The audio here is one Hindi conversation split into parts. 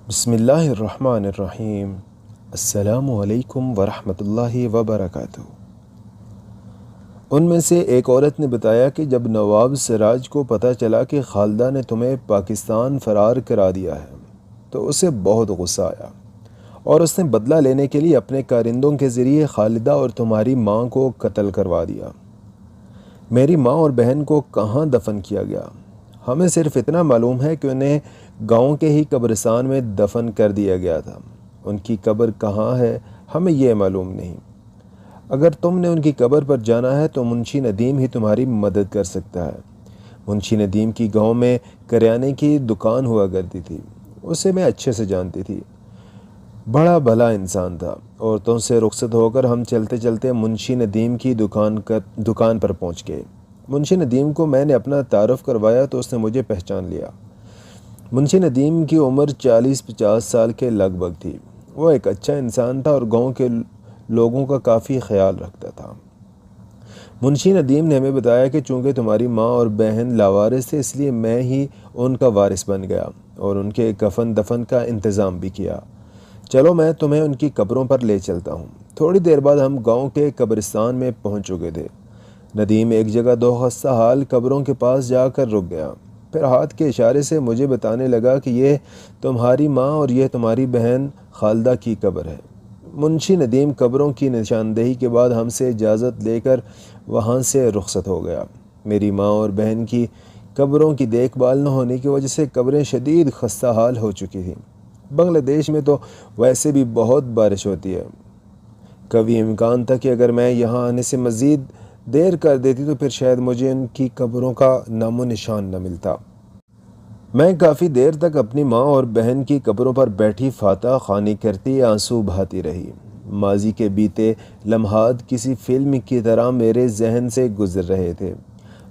बिस्मिल्लाहिर्रहमानिर्रहीम। अस्सलामु अलैकुम वरहमतुल्लाहि वबरकातुहू। उनमें से एक औरत ने बताया कि जब नवाब सिराज को पता चला कि खालदा ने तुम्हें पाकिस्तान फ़रार करा दिया है तो उसे बहुत गुस्सा आया और उसने बदला लेने के लिए अपने कारिंदों के ज़रिए खालिदा और तुम्हारी माँ को कत्ल करवा दिया। मेरी माँ और बहन को कहाँ दफन किया गया? हमें सिर्फ इतना मालूम है कि उन्हें गांव के ही कब्रिस्तान में दफन कर दिया गया था। उनकी कब्र कहाँ है हमें यह मालूम नहीं। अगर तुमने उनकी कब्र पर जाना है तो मुंशी नदीम ही तुम्हारी मदद कर सकता है। मुंशी नदीम की गांव में करियाने की दुकान हुआ करती थी। उसे मैं अच्छे से जानती थी। बड़ा भला इंसान था। औरतों से रुखसत होकर हम चलते चलते मुंशी नदीम की दुकान पर पहुंच गए। मुंशी नदीम को मैंने अपना तारुफ करवाया तो उसने मुझे पहचान लिया। मुंशी नदीम की उम्र 40-50 साल के लगभग थी। वो एक अच्छा इंसान था और गांव के लोगों का काफ़ी ख्याल रखता था। मुंशी नदीम ने हमें बताया कि चूँकि तुम्हारी माँ और बहन लावारिस थे इसलिए मैं ही उनका वारिस बन गया और उनके कफन दफन का इंतज़ाम भी किया। चलो मैं तुम्हें उनकी कब्रों पर ले चलता हूँ। थोड़ी देर बाद हम गांव के कब्रिस्तान में पहुँच चुके थे। नदीम एक जगह दो खस्ता हाल कब्रों के पास जाकर रुक गया। फिर हाथ के इशारे से मुझे बताने लगा कि ये तुम्हारी माँ और यह तुम्हारी बहन खालदा की कब्र है। मुंशी नदीम कब्रों की निशानदेही के बाद हमसे इजाज़त लेकर वहाँ से रुखसत हो गया। मेरी माँ और बहन की कब्रों की देखभाल न होने की वजह से कब्रें शदीद खस्ता हाल हो चुकी थीं। बांग्लादेश में तो वैसे भी बहुत बारिश होती है। कभी इम्कान था कि अगर मैं यहाँ आने से मज़ीद देर कर देती तो फिर शायद मुझे उनकी कब्रों का नामो निशान न मिलता। मैं काफ़ी देर तक अपनी माँ और बहन की कब्रों पर बैठी फातह खानी करती आंसू बहाती रही। माजी के बीते लम्हात किसी फिल्म की तरह मेरे जहन से गुजर रहे थे।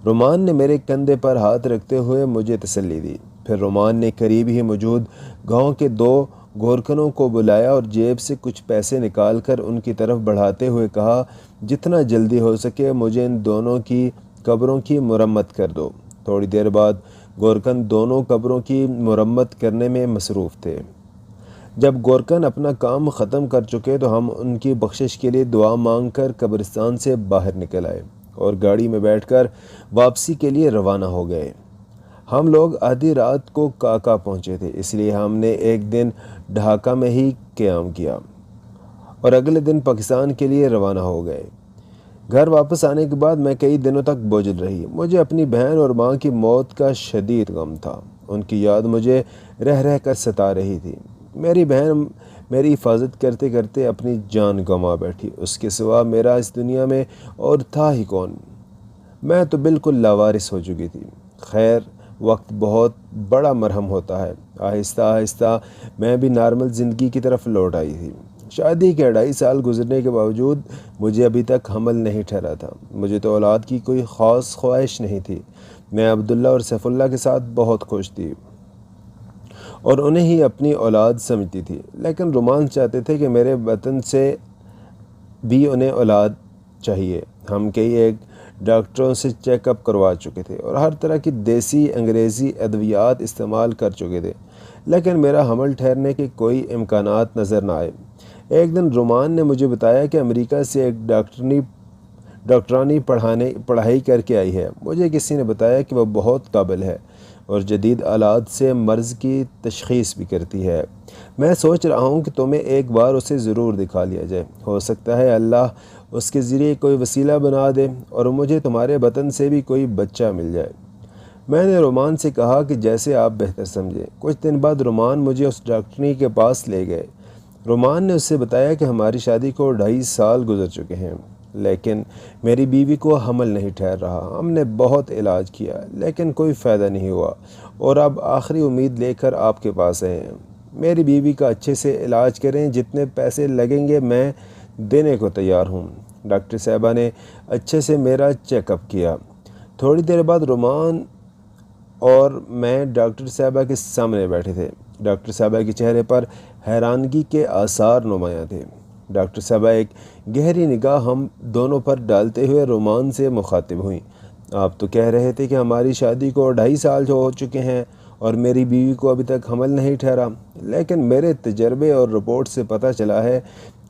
रोमान ने मेरे कंधे पर हाथ रखते हुए मुझे तसल्ली दी। फिर रोमान ने करीब ही मौजूद गांव के दो गोरखनों को बुलाया और जेब से कुछ पैसे निकालकर उनकी तरफ बढ़ाते हुए कहा, जितना जल्दी हो सके मुझे इन दोनों की कब्रों की मुरम्मत कर दो। थोड़ी देर बाद गोरखन दोनों कब्रों की मुरम्मत करने में मसरूफ़ थे। जब गोरखन अपना काम ख़त्म कर चुके तो हम उनकी बख्शिश के लिए दुआ मांगकर कब्रिस्तान से बाहर निकल आए और गाड़ी में बैठकर वापसी के लिए रवाना हो गए। हम लोग आधी रात को काका पहुँचे थे इसलिए हमने एक दिन ढाका में ही क़याम किया और अगले दिन पाकिस्तान के लिए रवाना हो गए। घर वापस आने के बाद मैं कई दिनों तक बोझल रही। मुझे अपनी बहन और माँ की मौत का शदीद गम था। उनकी याद मुझे रह रह कर सता रही थी। मेरी बहन मेरी हिफाजत करते करते अपनी जान गंवा बैठी। उसके सिवा मेरा इस दुनिया में और था ही कौन। मैं तो बिल्कुल लावारिस हो चुकी थी। खैर, वक्त बहुत बड़ा मरहम होता है। आहिस्ता आहिस्ता मैं भी नॉर्मल ज़िंदगी की तरफ लौट आई थी। शादी के 2.5 साल गुजरने के बावजूद मुझे अभी तक हमल नहीं ठहरा था। मुझे तो औलाद की कोई ख़ास ख्वाहिश नहीं थी। मैं अब्दुल्ला और सैफुल्ला के साथ बहुत खुश थी और उन्हें ही अपनी औलाद समझती थी। लेकिन रोमान चाहते थे कि मेरे वतन से भी उन्हें औलाद चाहिए। हम कई एक डॉक्टरों से चेकअप करवा चुके थे और हर तरह की देसी अंग्रेज़ी अद्वियात इस्तेमाल कर चुके थे, लेकिन मेरा हमल ठहरने के कोई इम्कानात नज़र न आए। एक दिन रोमान ने मुझे बताया कि अमेरिका से एक डॉक्टरानी पढ़ाई करके आई है। मुझे किसी ने बताया कि वह बहुत काबिल है और जदीद आलात से मर्ज़ की तशख़ीस भी करती है। मैं सोच रहा हूँ कि तुम्हें एक बार उसे ज़रूर दिखा लिया जाए। हो सकता है अल्लाह उसके ज़रिए कोई वसीला बना दे और मुझे तुम्हारे वतन से भी कोई बच्चा मिल जाए। मैंने रोमान से कहा कि जैसे आप बेहतर समझें। कुछ दिन बाद रोमान मुझे उस डॉक्टरनी के पास ले गए। रोमान ने उससे बताया कि हमारी शादी को 2.5 साल गुजर चुके हैं, लेकिन मेरी बीवी को हमल नहीं ठहर रहा। हमने बहुत इलाज किया लेकिन कोई फ़ायदा नहीं हुआ और अब आखिरी उम्मीद लेकर आपके पास आए हैं। मेरी बीवी का अच्छे से इलाज करें, जितने पैसे लगेंगे मैं देने को तैयार हूँ। डॉक्टर साहबा ने अच्छे से मेरा चेकअप किया। थोड़ी देर बाद रोमान और मैं डॉक्टर साहबा के सामने बैठे थे। डॉक्टर साहबा के चेहरे पर हैरानगी के आसार नुमायाँ थे। डॉक्टर साहबा एक गहरी निगाह हम दोनों पर डालते हुए रोमान से मुखातिब हुई। आप तो कह रहे थे कि हमारी शादी को 2.5 साल जो हो चुके हैं और मेरी बीवी को अभी तक हमल नहीं ठहरा, लेकिन मेरे तजर्बे और रिपोर्ट से पता चला है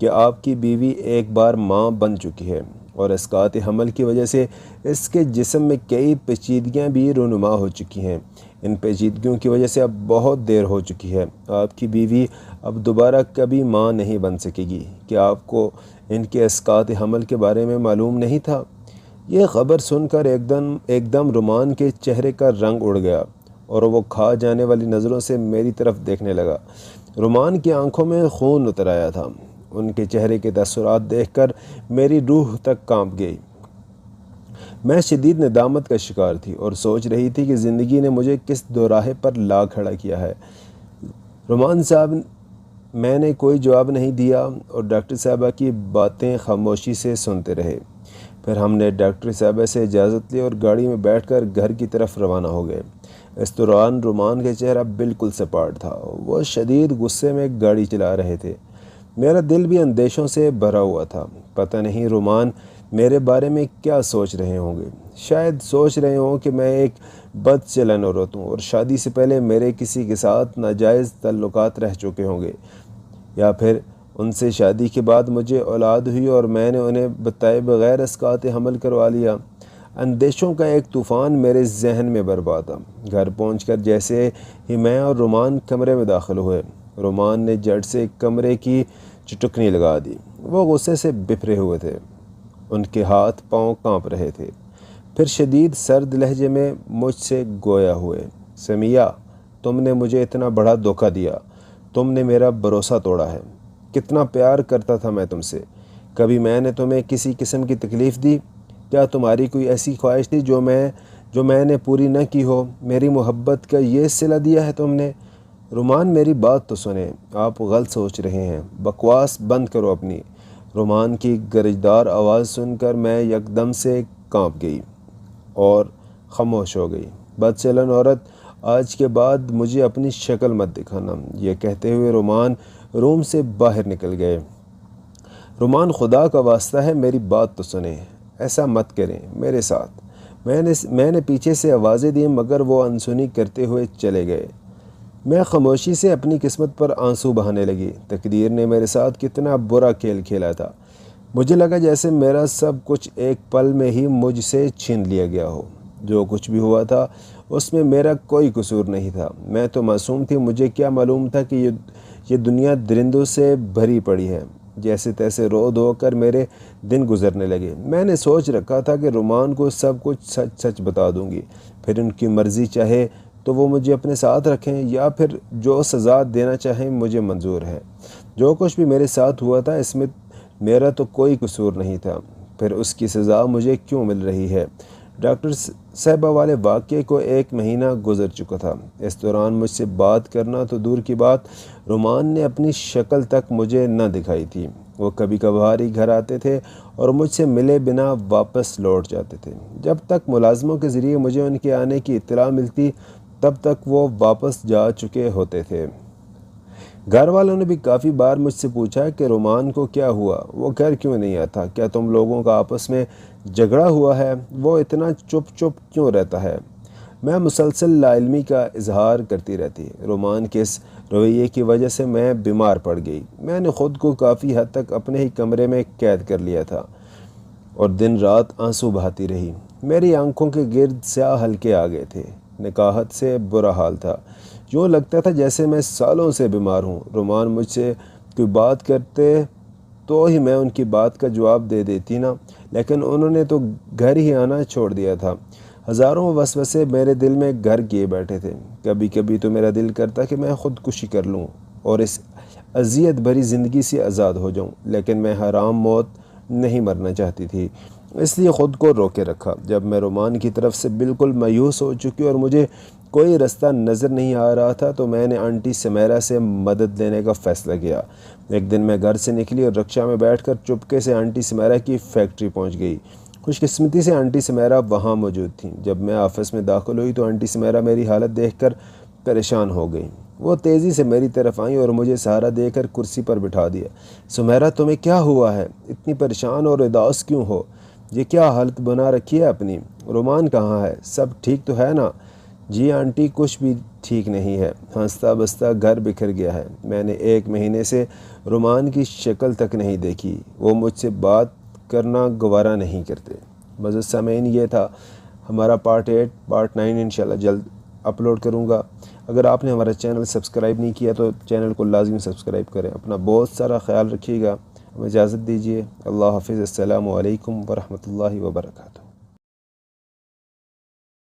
कि आपकी बीवी एक बार माँ बन चुकी है और इसकात हमल की वजह से इसके जिस्म में कई पेचीदगियाँ भी रूनुमा हो चुकी हैं। इन पेचीदगियों की वजह से अब बहुत देर हो चुकी है। आपकी बीवी अब दोबारा कभी माँ नहीं बन सकेगी। क्या आपको इनके इसकात हमल के बारे में मालूम नहीं था? ये ख़बर सुनकर एकदम रुमान के चेहरे का रंग उड़ गया और वो खा जाने वाली नज़रों से मेरी तरफ देखने लगा। रुमान की आंखों में खून उतर आया था। उनके चेहरे के तअस्सुरात देखकर मेरी रूह तक कांप गई। मैं शदीद नदामत का शिकार थी और सोच रही थी कि ज़िंदगी ने मुझे किस दोराहे पर ला खड़ा किया है। रुमान साहब, मैंने कोई जवाब नहीं दिया और डॉक्टर साहबा की बातें खामोशी से सुनते रहे। फिर हमने डॉक्टर साहबा से इजाज़त ली और गाड़ी में बैठकर घर की तरफ रवाना हो गए। इस दौरान रुमान का चेहरा बिल्कुल सपाट था। वो शदीद गुस्से में गाड़ी चला रहे थे। मेरा दिल भी अंदेशों से भरा हुआ था। पता नहीं रुमान मेरे बारे में क्या सोच रहे होंगे। शायद सोच रहे हों कि मैं एक बदचलन औरत हूँ और शादी से पहले मेरे किसी के साथ नाजायज़ ताल्लुकात रह चुके होंगे, या फिर उनसे शादी के बाद मुझे औलाद हुई और मैंने उन्हें बताए बगैर इसकात हमल करवा लिया। अंदेशों का एक तूफ़ान मेरे जहन में बर्बाद था। घर पहुंचकर जैसे ही मैं और रुमान कमरे में दाखिल हुए, रुमान ने जड़ से कमरे की चुटकनी लगा दी। वो गुस्से से बिफरे हुए थे। उनके हाथ पांव कांप रहे थे। फिर शदीद सर्द लहजे में मुझसे गोया हुए, समिया, तुमने मुझे इतना बड़ा धोखा दिया। तुमने मेरा भरोसा तोड़ा है। कितना प्यार करता था मैं तुमसे। कभी मैंने तुम्हें किसी किस्म की तकलीफ़ दी? क्या तुम्हारी कोई ऐसी ख्वाहिश थी जो मैंने पूरी न की हो? मेरी मोहब्बत का ये सिला दिया है तुमने। रुमान, मेरी बात तो सुने। आप गलत सोच रहे हैं। बकवास बंद करो अपनी। रुमान की गरजदार आवाज़ सुनकर मैं यकदम से कांप गई और खामोश हो गई। बदचलन औरत, आज के बाद मुझे अपनी शक्ल मत दिखाना। ये कहते हुए रुमान रूम से बाहर निकल गए। रुमान, खुदा का वास्ता है मेरी बात तो सुने। ऐसा मत करें मेरे साथ। मैंने पीछे से आवाज़ें दी मगर वो अनसुनी करते हुए चले गए। मैं खामोशी से अपनी किस्मत पर आंसू बहाने लगी। तकदीर ने मेरे साथ कितना बुरा खेल खेला था। मुझे लगा जैसे मेरा सब कुछ एक पल में ही मुझसे छीन लिया गया हो। जो कुछ भी हुआ था उसमें मेरा कोई कसूर नहीं था। मैं तो मासूम थी। मुझे क्या मालूम था कि ये दुनिया दरिंदों से भरी पड़ी है। जैसे तैसे रो धो कर मेरे दिन गुजरने लगे। मैंने सोच रखा था कि रुमान को सब कुछ सच सच बता दूंगी, फिर उनकी मर्ज़ी चाहे तो वो मुझे अपने साथ रखें या फिर जो सज़ा देना चाहें मुझे मंजूर है। जो कुछ भी मेरे साथ हुआ था इसमें मेरा तो कोई कसूर नहीं था, फिर उसकी सज़ा मुझे क्यों मिल रही है? डॉक्टर साहबा वाले वाक़े को 1 महीना गुजर चुका था। इस दौरान मुझसे बात करना तो दूर की बात, रुमान ने अपनी शक्ल तक मुझे न दिखाई थी। वो कभी कभार ही घर आते थे और मुझसे मिले बिना वापस लौट जाते थे। जब तक मुलाजमों के ज़रिए मुझे उनके आने की इत्तला मिलती तब तक वो वापस जा चुके होते थे। घर वालों ने भी काफ़ी बार मुझसे पूछा कि रुमान को क्या हुआ, वो घर क्यों नहीं आता, क्या तुम लोगों का आपस में झगड़ा हुआ है, वो इतना चुप चुप क्यों रहता है। मैं मुसलसल लाइल्मी का इजहार करती रहती। रुमान के इस रवैये की वजह से मैं बीमार पड़ गई। मैंने ख़ुद को काफ़ी हद तक अपने ही कमरे में कैद कर लिया था और दिन रात आंसू बहाती रही। मेरी आंखों के गिर्द स्याह हल्के आ गए थे। निकाहत से बुरा हाल था। यूँ लगता था जैसे मैं सालों से बीमार हूँ। रुमान मुझसे कोई बात करते तो ही मैं उनकी बात का जवाब दे देती ना, लेकिन उन्होंने तो घर ही आना छोड़ दिया था। हज़ारों वसवसे मेरे दिल में घर किए बैठे थे। कभी कभी तो मेरा दिल करता कि मैं ख़ुदकुशी कर लूँ और इस अजियत भरी ज़िंदगी से आज़ाद हो जाऊँ, लेकिन मैं हराम मौत नहीं मरना चाहती थी, इसलिए ख़ुद को रोके रखा। जब मैं रुमान की तरफ से बिल्कुल मायूस हो चुकी और मुझे कोई रास्ता नज़र नहीं आ रहा था तो मैंने आंटी समेरा से मदद लेने का फ़ैसला किया। एक दिन मैं घर से निकली और रिक्शा में बैठकर चुपके से आंटी समेरा की फैक्ट्री पहुंच गई। खुशकिस्मती से आंटी समेरा वहां मौजूद थी। जब मैं ऑफिस में दाखिल हुई तो आंटी समेरा मेरी हालत देखकर परेशान हो गई। वो तेज़ी से मेरी तरफ आई और मुझे सहारा देकर कुर्सी पर बिठा दिया। सुमेरा, तुम्हें क्या हुआ है? इतनी परेशान और उदास क्यों हो? ये क्या हालत बना रखी है अपनी? रुमान कहाँ है? सब ठीक तो है ना? जी आंटी, कुछ भी ठीक नहीं है। हंसता बसता घर बिखर गया है। मैंने 1 महीने से रुमान की शक्ल तक नहीं देखी। वो मुझसे बात करना गवारा नहीं करते। मज़ीद सामीन, ये था हमारा पार्ट 8। पार्ट 9 इंशाल्लाह जल्द अपलोड करूँगा। अगर आपने हमारा चैनल सब्सक्राइब नहीं किया तो चैनल को लाजमी सब्सक्राइब करें। अपना बहुत सारा ख्याल रखिएगा। हमें इजाज़त दीजिए। अल्लाह हाफ़िज़। अस्सलामु अलैकुम वरहमतुल्लाहि वबरकातुहू।